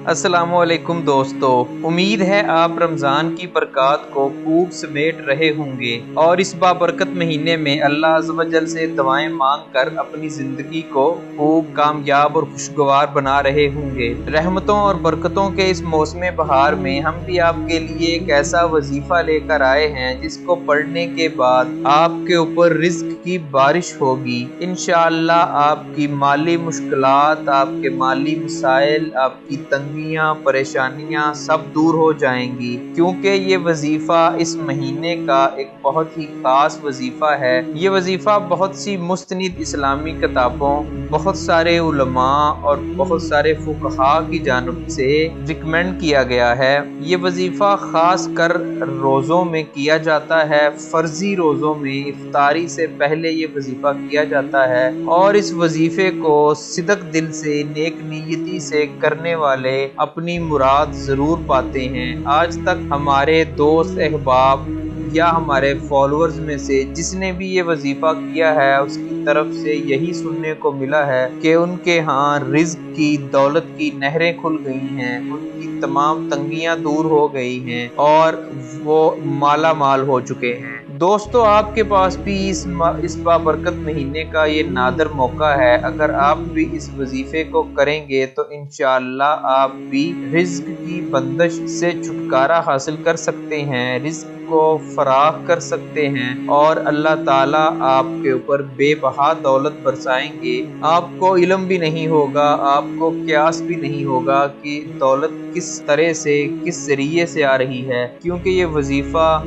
अस्सलामु अलैकुम दोस्तों, उम्मीद है आप रमज़ान की बरक़ात को खूब समेट रहे होंगे और इस बाबरकत महीने में अल्लाह अज़्ज़ व जल से दुआएं मांग कर अपनी ज़िंदगी को खूब कामयाब और खुशगवार बना रहे होंगे। रहमतों और बरकतों के इस मौसम बहार में हम भी आपके लिए एक ऐसा वजीफ़ा लेकर आए हैं जिसको पढ़ने के बाद आपके ऊपर रिज़्क की बारिश होगी। इंशाअल्लाह आपकी माली मुश्किलात, आपके माली मसाइल, आपकी तंगियां, परेशानियां सब दूर हो जाएंगी, क्योंकि ये वजीफा इस महीने का एक बहुत ही खास वजीफा है। ये वजीफा बहुत सी मुस्तनिद इस्लामी किताबों, बहुत सारे उलमा और बहुत सारे फुकहा की जानिब से रिकमेंड किया गया है। ये वजीफा खास कर रोज़ों में किया जाता है, फर्जी रोज़ों में इफ्तारी से पहले ये वजीफा किया जाता है और इस वजीफे को सिदक दिल से, नेक नीयती से करने वाले अपनी मुराद जरूर पाते हैं। आज तक हमारे दोस्त, अहबाब या हमारे फॉलोअर्स में से जिसने भी ये वजीफा किया है उसकी तरफ से यही सुनने को मिला है कि उनके यहाँ रिज़्क की, दौलत की नहरें खुल गई हैं, उनकी तमाम तंगियां दूर हो गई हैं और वो माला माल हो चुके हैं। दोस्तों, आपके पास भी इस बाबरकत महीने का ये नादर मौका है। अगर आप भी इस वजीफे को करेंगे तो इंशाअल्लाह आप भी रिज़्क की बंदिश से छुटकारा हासिल कर सकते हैं, रिज़्क को फराख कर सकते हैं और अल्लाह ताला आपके ऊपर बेबहा दौलत बरसाएंगे। आपको इल्म भी नहीं होगा, आपको क्यास भी नहीं होगा कि दौलत किस तरह से, किस जरिए से आ रही है, क्योंकि ये वजीफा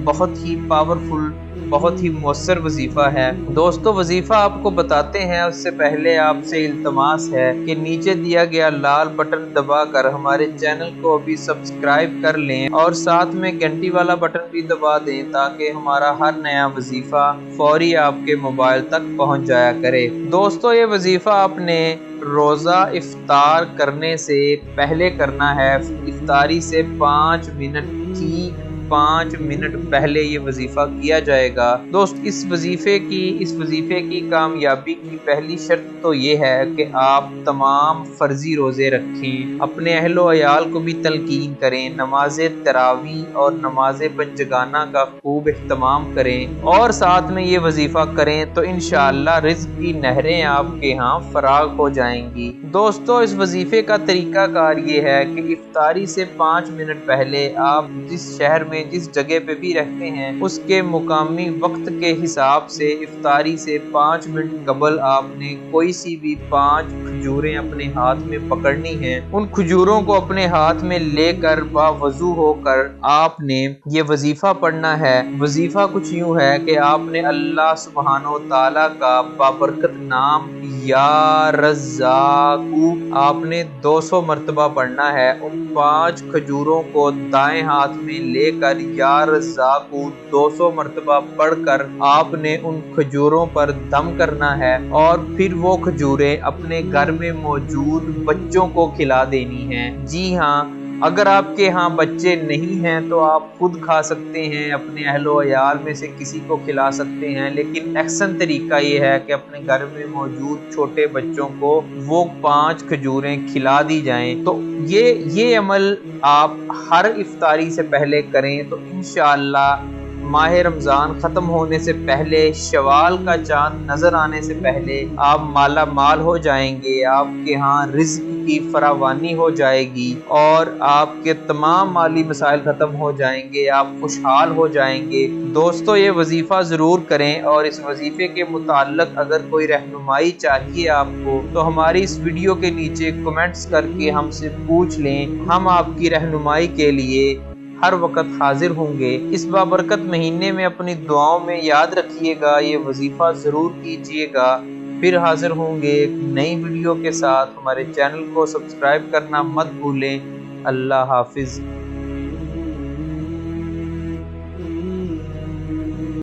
बहुत ही पावरफुल, बहुत ही मौसर वजीफा है। दोस्तों, वजीफा आपको बताते हैं उससे पहले आपसे इल्तमास है कि नीचे दिया गया लाल बटन दबाकर हमारे चैनल को अभी सब्सक्राइब कर लें और साथ में घंटी वाला बटन भी दबा दें ताकि हमारा हर नया वजीफा फौरी आपके मोबाइल तक पहुंच जाया करे। दोस्तों, ये वजीफा आपने रोज़ा इफ्तार करने से पहले करना है। इफ्तारी से 5 मिनट ठीक 5 मिनट पहले ये वजीफा किया जाएगा। दोस्त, इस वजीफे की कामयाबी की पहली शर्त तो ये है कि आप तमाम फर्जी रोजे रखें, अपने अहलो अयाल को भी तलकीन करें, नमाज तरावी और नमाज पंजगाना का खूब एहतमाम करें और साथ में ये वजीफा करें तो इंशाअल्लाह रिज़्क की नहरें आपके यहाँ फराग हो जाएंगी। दोस्तों, इस वजीफे का तरीकाकार ये है कि इफ्तारी से 5 मिनट पहले आप जिस शहर में, जिस जगह पे भी रहते हैं, उसके मुकामी वक्त के हिसाब से इफ्तारी से 5 मिनट कबल आपने कोई सी भी 5 खजूरें अपने हाथ में पकड़नी हैं। उन खजूरों को अपने हाथ में लेकर बावजू होकर आपने ये वजीफा पढ़ना है। वजीफा कुछ यूं है कि आपने अल्लाह सुब्हानो ताला का बाबरकत नाम या रज़्ज़ाक़ू आपने 200 मरतबा पढ़ना है। उन 5 खजूरों को दाएं हाथ में लेकर या रज़्ज़ाक़ू 200 मरतबा पढ़कर आपने उन खजूरों पर दम करना है और फिर वो खजूरें अपने घर में मौजूद बच्चों को खिला देनी हैं। जी हाँ, अगर आपके यहाँ बच्चे नहीं हैं तो आप खुद खा सकते हैं, अपने अहलो अयाल में से किसी को खिला सकते हैं, लेकिन अहसन तरीका ये है कि अपने घर में मौजूद छोटे बच्चों को वो 5 खजूरें खिला दी जाएं। तो ये अमल आप हर इफ्तारी से पहले करें तो इंशाअल्लाह माह रमज़ान ख़त्म होने से पहले, शवाल का चांद नज़र आने से पहले आप माला माल हो जाएंगे, आपके यहाँ रिज़्क की फरावानी हो जाएगी और आपके तमाम माली मसाइल ख़त्म हो जाएंगे, आप खुशहाल हो जाएंगे। दोस्तों, ये वजीफ़ा ज़रूर करें और इस वजीफ़े के मुताल्लिक़ अगर कोई रहनुमाई चाहिए आपको तो हमारी इस वीडियो के नीचे कमेंट्स करके हमसे पूछ लें। हम आपकी रहनुमाई के लिए हर वक्त हाजिर होंगे। इस बाबरकत महीने में अपनी दुआओं में याद रखिएगा, ये वजीफा ज़रूर कीजिएगा। फिर हाजिर होंगे एक नई वीडियो के साथ। हमारे चैनल को सब्सक्राइब करना मत भूलें। अल्लाह हाफिज़।